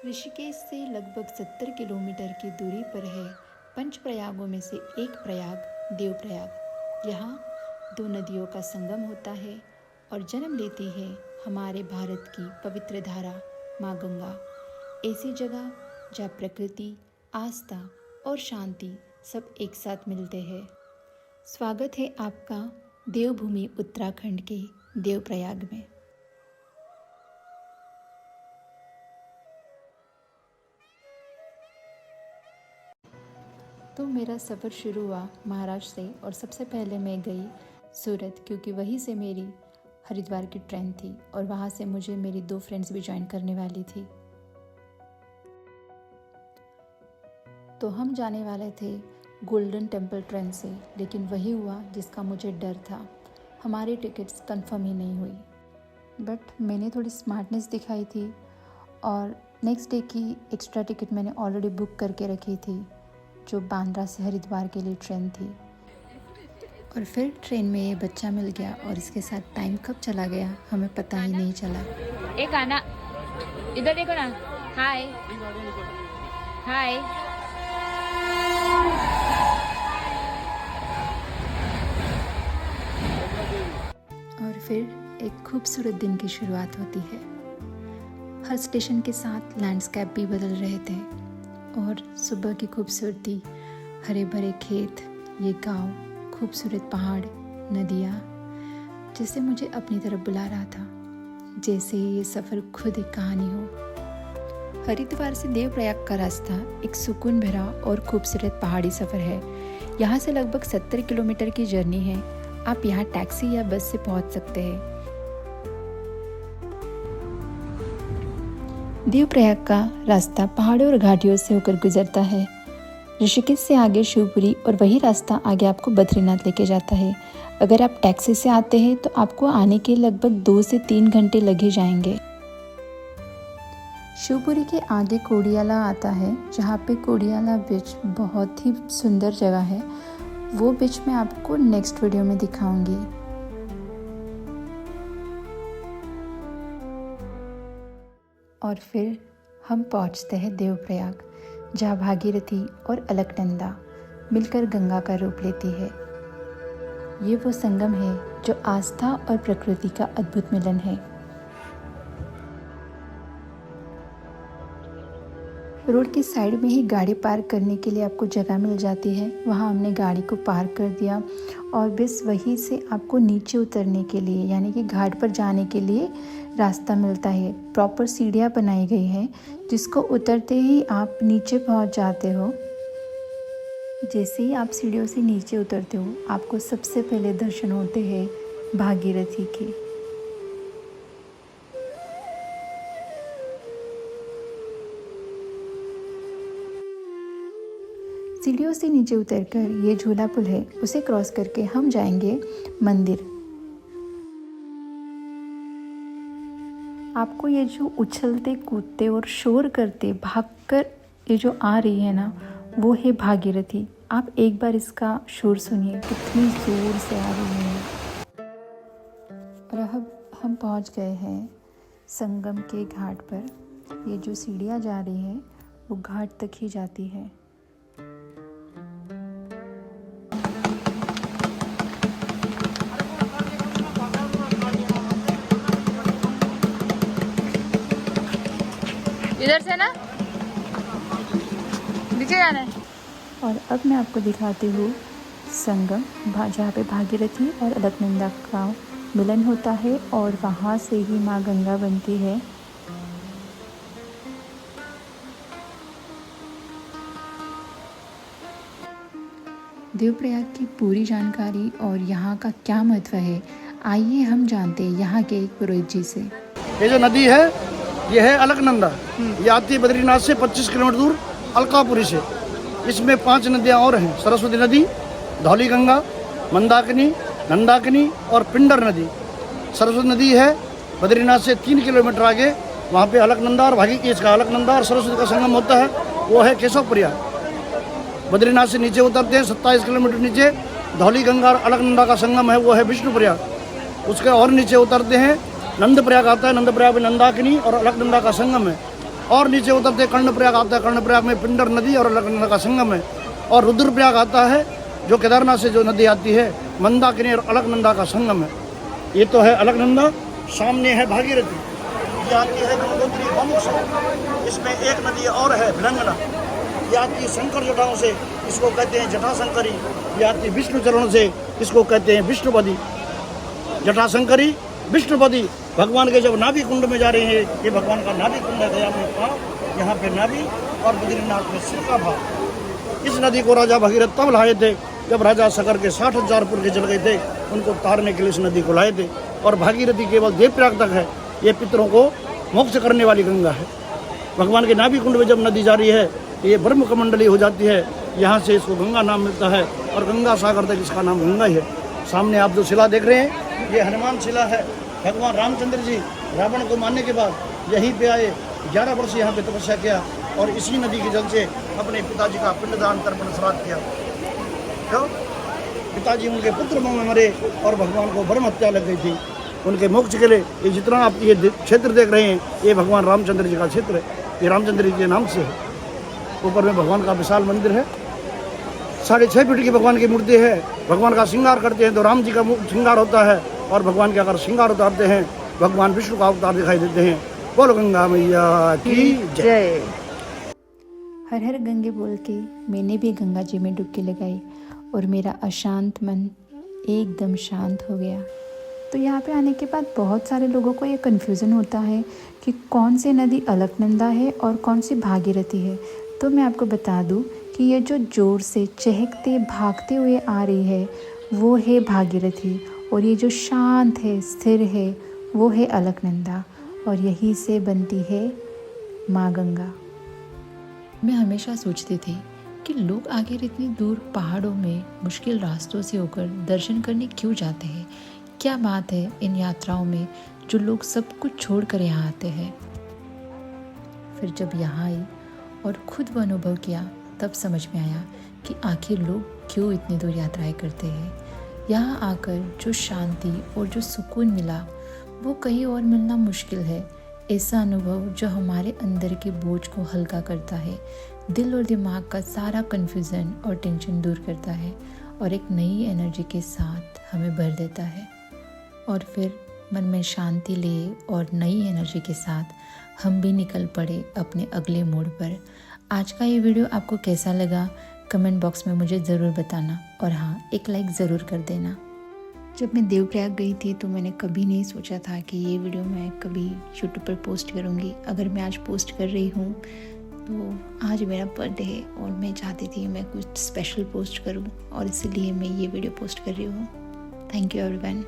ऋषिकेश से लगभग 70 किलोमीटर की दूरी पर है पंच प्रयागों में से एक प्रयाग देवप्रयाग। यहाँ दो नदियों का संगम होता है और जन्म लेती है हमारे भारत की पवित्र धारा माँ गंगा। ऐसी जगह जहाँ प्रकृति, आस्था और शांति सब एक साथ मिलते हैं। स्वागत है आपका देवभूमि उत्तराखंड के देवप्रयाग में। तो मेरा सफ़र शुरू हुआ महाराष्ट्र से और सबसे पहले मैं गई सूरत, क्योंकि वहीं से मेरी हरिद्वार की ट्रेन थी और वहाँ से मुझे मेरी 2 फ्रेंड्स भी ज्वाइन करने वाली थी। तो हम जाने वाले थे गोल्डन टेम्पल ट्रेन से, लेकिन वही हुआ जिसका मुझे डर था। हमारी टिकट्स कंफर्म ही नहीं हुई। बट मैंने थोड़ी स्मार्टनेस दिखाई थी और नेक्स्ट डे की एक्स्ट्रा टिकट मैंने ऑलरेडी बुक करके रखी थी, जो बांद्रा से हरिद्वार के लिए ट्रेन थी। और फिर ट्रेन में ये बच्चा मिल गया और इसके साथ टाइम कब चला गया हमें पता ही नहीं चला। एक आना, इधर देखो ना। हाय हाय। और फिर एक खूबसूरत दिन की शुरुआत होती है। हर स्टेशन के साथ लैंडस्केप भी बदल रहे थे और सुबह की खूबसूरती, हरे भरे खेत, ये गांव, खूबसूरत पहाड़, नदियाँ, जैसे मुझे अपनी तरफ बुला रहा था, जैसे ये सफ़र खुद एक कहानी हो। हरिद्वार से देवप्रयाग का रास्ता एक सुकून भरा और खूबसूरत पहाड़ी सफ़र है। यहाँ से लगभग 70 किलोमीटर की जर्नी है। आप यहाँ टैक्सी या बस से पहुँच सकते हैं। देवप्रयाग का रास्ता पहाड़ों और घाटियों से होकर गुजरता है। ऋषिकेश से आगे शिवपुरी और वही रास्ता आगे आपको बद्रीनाथ लेके जाता है। अगर आप टैक्सी से आते हैं तो आपको आने के लगभग 2 से 3 घंटे लगे जाएंगे। शिवपुरी के आगे कोडियाला आता है, जहाँ पे कोडियाला बीच बहुत ही सुंदर जगह है। वो बीच मैं आपको नेक्स्ट वीडियो में दिखाऊंगी। और फिर हम पहुंचते हैं देवप्रयाग, जहाँ भागीरथी और अलकनंदा मिलकर गंगा का रूप लेती है। ये वो संगम है जो आस्था और प्रकृति का अद्भुत मिलन है। रोड की साइड में ही गाड़ी पार्क करने के लिए आपको जगह मिल जाती है। वहाँ हमने गाड़ी को पार्क कर दिया और बस वहीं से आपको नीचे उतरने के लिए, यानी कि घाट पर जाने के लिए रास्ता मिलता है। प्रॉपर सीढ़ियाँ बनाई गई हैं, जिसको उतरते ही आप नीचे पहुँच जाते हो। जैसे ही आप सीढ़ियों से नीचे उतरते हो, आपको सबसे पहले दर्शन होते हैं भागीरथी के। सीढ़ियों से नीचे उतरकर ये झूला पुल है, उसे क्रॉस करके हम जाएंगे मंदिर। आपको ये जो उछलते कूदते और शोर करते भागकर ये जो आ रही है ना, वो है भागीरथी। आप एक बार इसका शोर सुनिए, कितनी जोर से आ रही है। और अब हम पहुंच गए हैं संगम के घाट पर। ये जो सीढ़ियाँ जा रही हैं वो घाट तक ही जाती है। इधर से ना नीचे जाना है। और अब मैं आपको दिखाती हूँ संगम, जहाँ पे भागीरथी और अलकनंदा का मिलन होता है और वहाँ से ही माँ गंगा बनती है। देवप्रयाग की पूरी जानकारी और यहाँ का क्या महत्व है, आइए हम जानते हैं यहाँ के एक पुरोहित जी से। ये जो नदी है ये है अलकनंदा। ये आती है बद्रीनाथ से 25 किलोमीटर दूर अलकापुरी से। इसमें 5 नदियाँ और हैं, सरस्वती नदी, धौली गंगा, मंदाकिनी, नंदाकिनी और पिंडर नदी। सरस्वती नदी है बद्रीनाथ से 3 किलोमीटर आगे, वहाँ पे अलकनंदा और भागीरथी का अलकनंदा और सरस्वती का संगम होता है, वो है केशवप्रिया। बद्रीनाथ से नीचे उतरते हैं 27 किलोमीटर नीचे, धौली गंगा और अलकनंदा का संगम है, वो है विष्णुप्रिया। उसके और नीचे उतरते हैं नंदप्रयाग आता है, नंदप्रयाग में नंदाकिनी और अलकनंदा का संगम है। और नीचे उतरते कर्णप्रयाग आता है। कर्णप्रयाग में पिंडर नदी और अलकनंदा का संगम है। और रुद्रप्रयाग आता है जो केदारनाथ से जो नदी आती है, मंदाकिनी और अलकनंदा का संगम है। ये तो है अलकनंदा, सामने है भागीरथी, ये आती है गंगोत्री गौमुख से। इसमें एक नदी और है भिलंगना, ये आती है शंकर जटाओं से, इसको कहते हैं जटाशंकरी। ये आती है विष्णु चरणों से, इसको कहते हैं विष्णुपदी। जटाशंकरी, विष्णुपदी भगवान के जब नाभि कुंड में जा रहे हैं, ये भगवान का नाभि कुंड है, गया में पाँव, यहाँ पे नाभि और बद्रीनाथ में सिर का भाग। इस नदी को राजा भगीरथ तब लाए थे जब राजा सगर के 60,000 पुर के जल गए थे, उनको तारने के लिए इस नदी को लाए थे। और भागीरथी केवल देवप्रयाग तक है, ये पितरों को मोक्ष करने वाली गंगा है। भगवान के नाभि कुंड में जब नदी जा रही है, ये ब्रह्म कमंडली हो जाती है, यहाँ से इसको गंगा नाम मिलता है और गंगा सागर तक इसका नाम गंगा ही है। सामने आप जो शिला देख रहे हैं, ये हनुमान शिला है। भगवान रामचंद्र जी रावण को मारने के बाद यहीं पे आए, 11 वर्ष यहाँ पे तपस्या किया और इसी नदी के जल से अपने पिताजी का पिंडदान तर्पण श्राद्ध किया। क्यों? पिताजी उनके पुत्र में मरे और भगवान को ब्रह्म हत्या लग गई थी। उनके मोक्ष के लिए ये जितना आप ये क्षेत्र देख रहे हैं, ये भगवान रामचंद्र जी का क्षेत्र है। ये रामचंद्र जी के नाम से है। ऊपर में भगवान का विशाल मंदिर है, 6.5 फीट की भगवान की मूर्ति है। भगवान का श्रृंगार करते हैं तो राम जी का श्रृंगार होता है, और भगवान के अगर श्रृंगार उतारते हैं भगवान विष्णु का अवतार दिखाई देते हैं। बोलो गंगा मैया की जय। हर हर गंगे बोल के मैंने भी गंगा जी में डुबकी लगाई और मेरा अशांत मन एकदम शांत हो गया। तो यहाँ पे आने के बाद बहुत सारे लोगों को ये कन्फ्यूज़न होता है कि कौन सी नदी अलकनंदा है और कौन सी भागीरथी है। तो मैं आपको बता दूँ कि ये जो ज़ोर से चहकते भागते हुए आ रही है वो है भागीरथी, और ये जो शांत है, स्थिर है, वो है अलकनंदा, और यहीं से बनती है माँ गंगा। मैं हमेशा सोचती थी कि लोग आखिर इतनी दूर पहाड़ों में मुश्किल रास्तों से होकर दर्शन करने क्यों जाते हैं। क्या बात है इन यात्राओं में जो लोग सब कुछ छोड़कर यहाँ आते हैं। फिर जब यहाँ आई और खुद वो अनुभव किया, तब समझ में आया कि आखिर लोग क्यों इतनी दूर यात्राएं करते हैं। यहाँ आकर जो शांति और जो सुकून मिला वो कहीं और मिलना मुश्किल है। ऐसा अनुभव जो हमारे अंदर के बोझ को हल्का करता है, दिल और दिमाग का सारा कन्फ्यूज़न और टेंशन दूर करता है और एक नई एनर्जी के साथ हमें भर देता है। और फिर मन में शांति लिए और नई एनर्जी के साथ हम भी निकल पड़े अपने अगले मोड़ पर। आज का ये वीडियो आपको कैसा लगा कमेंट बॉक्स में मुझे ज़रूर बताना, और हाँ, एक लाइक ज़रूर कर देना। जब मैं देवप्रयाग गई थी तो मैंने कभी नहीं सोचा था कि ये वीडियो मैं कभी यूट्यूब पर पोस्ट करूँगी। अगर मैं आज पोस्ट कर रही हूँ तो आज मेरा बर्थडे है और मैं चाहती थी मैं कुछ स्पेशल पोस्ट करूँ, और इसीलिए मैं ये वीडियो पोस्ट कर रही हूँ। Thank you everyone.